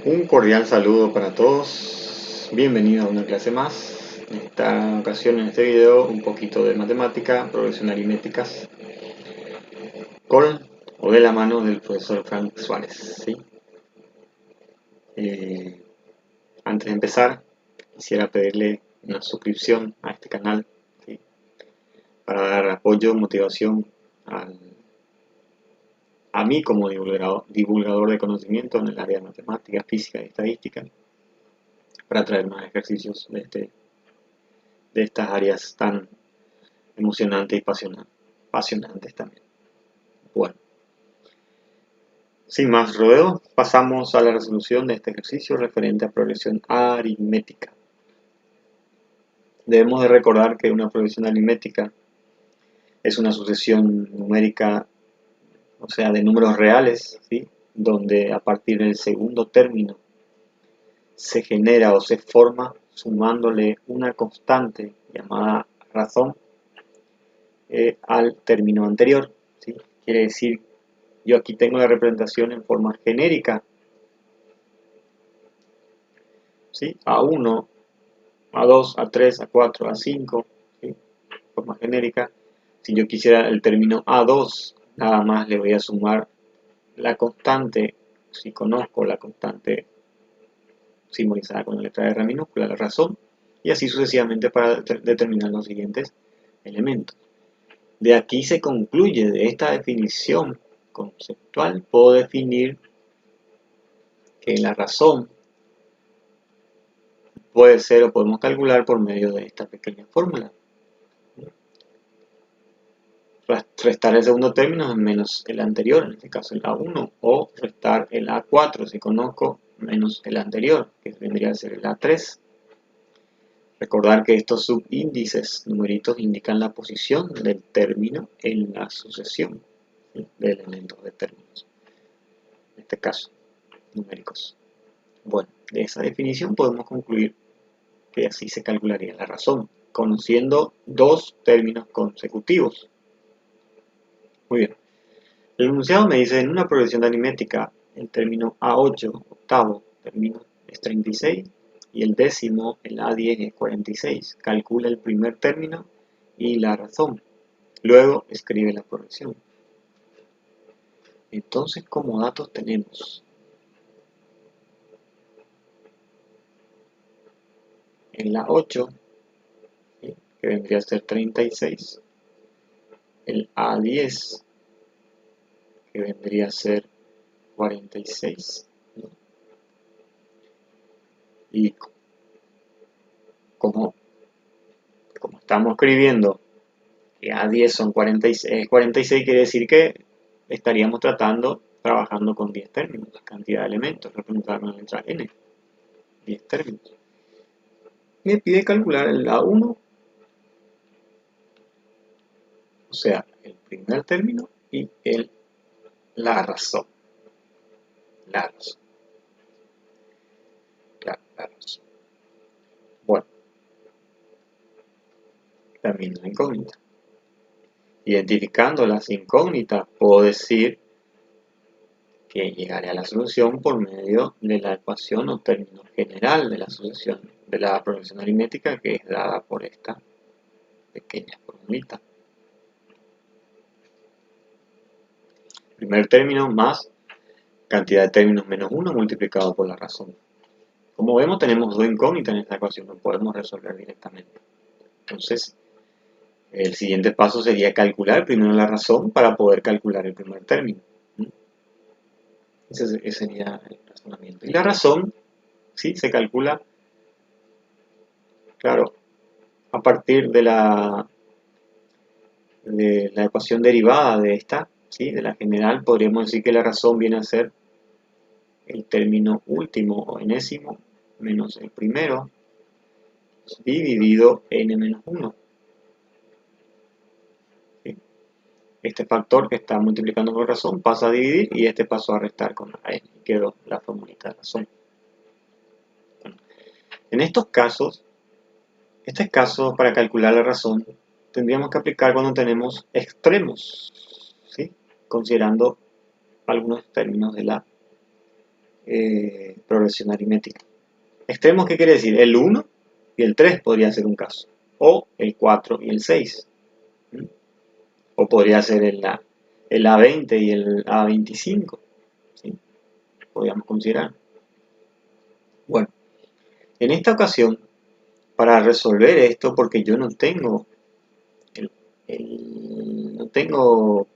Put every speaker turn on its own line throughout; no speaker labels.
Un cordial saludo para todos, bienvenidos a una clase más. En esta ocasión, en este video, un poquito de matemática, progresión aritméticas, con o de la mano del profesor Frank Suárez. ¿Sí? Antes de empezar, quisiera pedirle una suscripción a este canal, ¿sí? Para dar apoyo, motivación a mí como divulgador de conocimiento en el área de matemática, física y estadística, para traer más ejercicios de estas áreas tan emocionantes y apasionantes también. Bueno, sin más rodeo, pasamos a la resolución de este ejercicio referente a progresión aritmética. Debemos de recordar que una progresión aritmética es una sucesión numérica, o sea, de números reales, ¿sí? Donde a partir del segundo término se genera o se forma sumándole una constante llamada razón al término anterior, ¿sí? Quiere decir, yo aquí tengo la representación en forma genérica, ¿sí? A1, A2, A3, A4, A5, ¿sí? Forma genérica. Si yo quisiera el término A2, nada más le voy a sumar la constante, si conozco la constante simbolizada con la letra R minúscula, la razón, y así sucesivamente para determinar los siguientes elementos. De aquí se concluye, de esta definición conceptual, puedo definir que la razón puede ser o podemos calcular por medio de esta pequeña fórmula. Restar el segundo término es menos el anterior, en este caso el A1, o restar el A4 si conozco menos el anterior, que vendría a ser el A3. Recordar que estos subíndices numeritos indican la posición del término en la sucesión, ¿sí?, de elementos de términos, en este caso numéricos. Bueno, de esa definición podemos concluir que así se calcularía la razón, conociendo dos términos consecutivos. Muy bien. El enunciado me dice, en una progresión aritmética, el término A8, octavo, término es 36, y el décimo, el A10, es 46. Calcula el primer término y la razón. Luego escribe la progresión. Entonces, como datos tenemos el A8, ¿sí?, que vendría a ser 36, el A10, que vendría a ser 46, ¿no? Y como estamos escribiendo que A10 son 46, quiere decir que estaríamos trabajando con 10 términos, cantidad de elementos, representados con la letra N, 10 términos. Me pide calcular el A1, o sea, el primer término y la razón. La razón. La razón. Bueno, también la incógnita. Identificando las incógnitas, puedo decir que llegaré a la solución por medio de la ecuación o término general de la solución de la progresión aritmética, que es dada por esta pequeña formulita. Primer término más cantidad de términos menos 1 multiplicado por la razón. Como vemos, tenemos dos incógnitas en esta ecuación, no podemos resolver directamente. Entonces, el siguiente paso sería calcular primero la razón para poder calcular el primer término. Ese sería el razonamiento. Y la razón, ¿sí?, se calcula, claro, a partir de la ecuación derivada de esta, ¿sí?, de la general. Podríamos decir que la razón viene a ser el término último o enésimo menos el primero dividido n menos 1. ¿Sí? Este factor que está multiplicando por razón pasa a dividir y este pasó a restar con la n. Quedó la formulita de razón. Bueno, en estos casos, para calcular la razón, tendríamos que aplicar cuando tenemos extremos, ¿sí?, considerando algunos términos de la progresión aritmética. Extremos, ¿qué quiere decir? El 1 y el 3 podría ser un caso. O el 4 y el 6. O podría ser el A20 y el A25. ¿Sí? Podríamos considerar. Bueno, en esta ocasión, para resolver esto, porque yo no tengo no tengo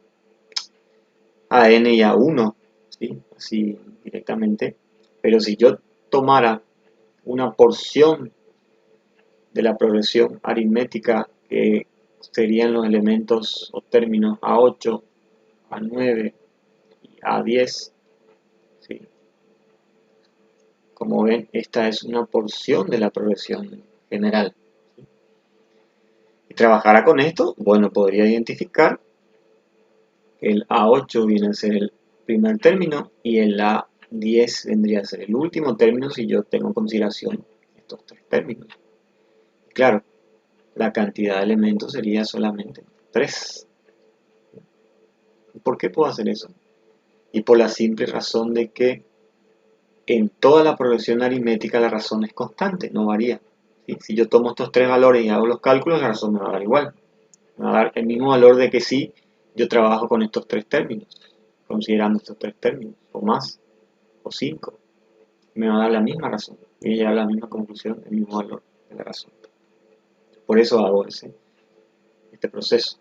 AN y A1, ¿sí? Así directamente, pero si yo tomara una porción de la progresión aritmética que serían los elementos o términos A8, A9 y A10, ¿sí? Como ven, esta es una porción de la progresión general. Y trabajara con esto, bueno, podría identificar que el A8 viene a ser el primer término y el A10 vendría a ser el último término si yo tengo en consideración estos tres términos. Claro, la cantidad de elementos sería solamente 3. ¿Por qué puedo hacer eso? Y por la simple razón de que en toda la progresión aritmética la razón es constante, no varía. ¿Sí? Si yo tomo estos tres valores y hago los cálculos, la razón me va a dar igual. Me va a dar el mismo valor de que si yo trabajo con estos tres términos, considerando estos tres términos, o más, o 5. Me va a dar la misma razón. Y llegar a la misma conclusión, el mismo valor de la razón. Por eso hago este proceso.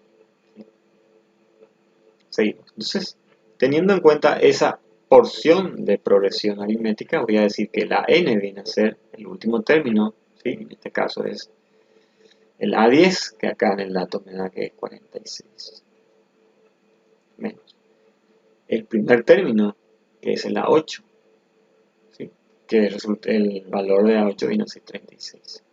Seguimos. Entonces, teniendo en cuenta esa porción de progresión aritmética, voy a decir que la n viene a ser el último término, ¿sí? En este caso es el A10, que acá en el dato me da que es 46, menos el primer término, que es el A8, ¿sí? Que resulta el valor de A8 viene a ser 36.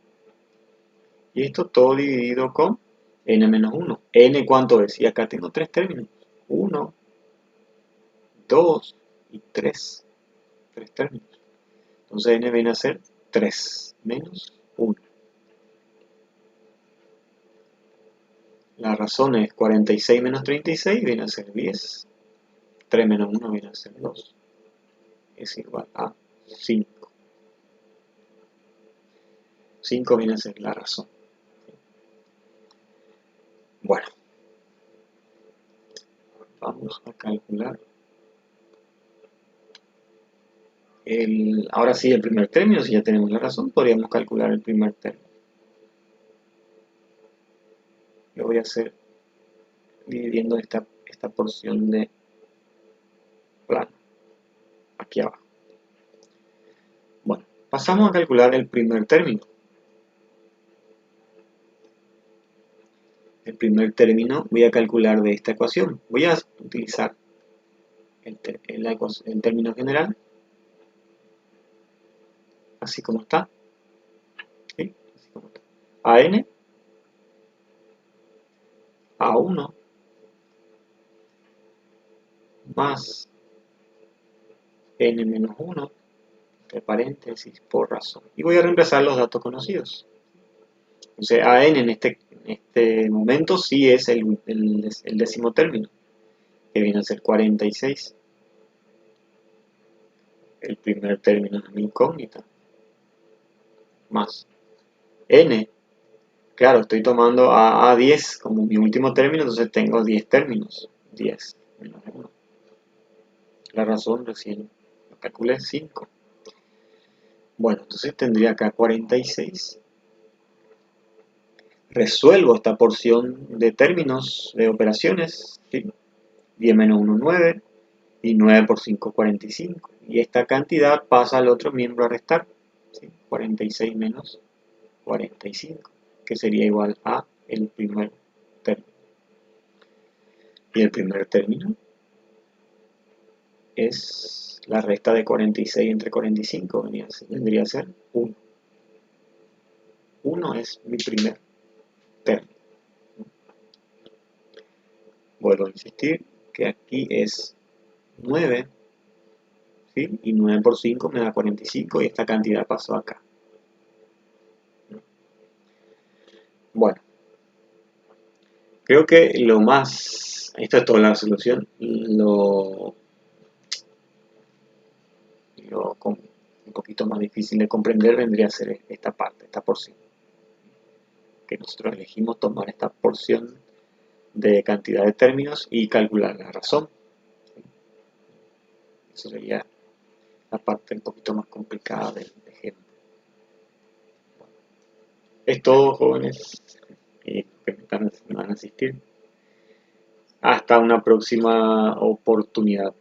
Y esto todo dividido con n menos 1. ¿N cuánto es? Y acá tengo tres términos. 1, 2 y 3. Tres términos. Entonces n viene a ser 3 menos 1. La razón es 46 menos 36 viene a ser 10. 3 menos 1 viene a ser 2. Es igual a 5. 5 viene a ser la razón. Bueno, vamos a calcular ahora sí el primer término. Si ya tenemos la razón, podríamos calcular el primer término. Lo voy a hacer dividiendo esta porción de plano aquí abajo. Bueno, pasamos a calcular el primer término. El primer término voy a calcular de esta ecuación. Voy a utilizar el término general, así como está. ¿Sí? Así como está. AN, A1, más N menos 1, entre paréntesis, por razón. Y voy a reemplazar los datos conocidos. Entonces, AN en este momento sí es el décimo término, que viene a ser 46. El primer término es mi incógnita. Más N. Claro, estoy tomando a 10 como mi último término, entonces tengo 10 términos. 10 menos 1. La razón recién lo calculé 5. Bueno, entonces tendría acá 46. Resuelvo esta porción de términos de operaciones. ¿Sí? 10 menos 1, 9. Y 9 por 5, 45. Y esta cantidad pasa al otro miembro a restar. ¿Sí? 46 menos 45, que sería igual a el primer término. Y el primer término es la resta de 46 entre 45, vendría a ser 1. 1 es mi primer término. Vuelvo a insistir que aquí es 9, ¿sí? Y 9 por 5 me da 45 y esta cantidad pasó acá. Bueno, creo que lo más, esto es toda la solución, lo un poquito más difícil de comprender vendría a ser esta parte, esta porción. Que nosotros elegimos tomar esta porción de cantidad de términos y calcular la razón. Eso sería la parte un poquito más complicada del ejemplo. Es todo, jóvenes que me van a asistir. Hasta una próxima oportunidad.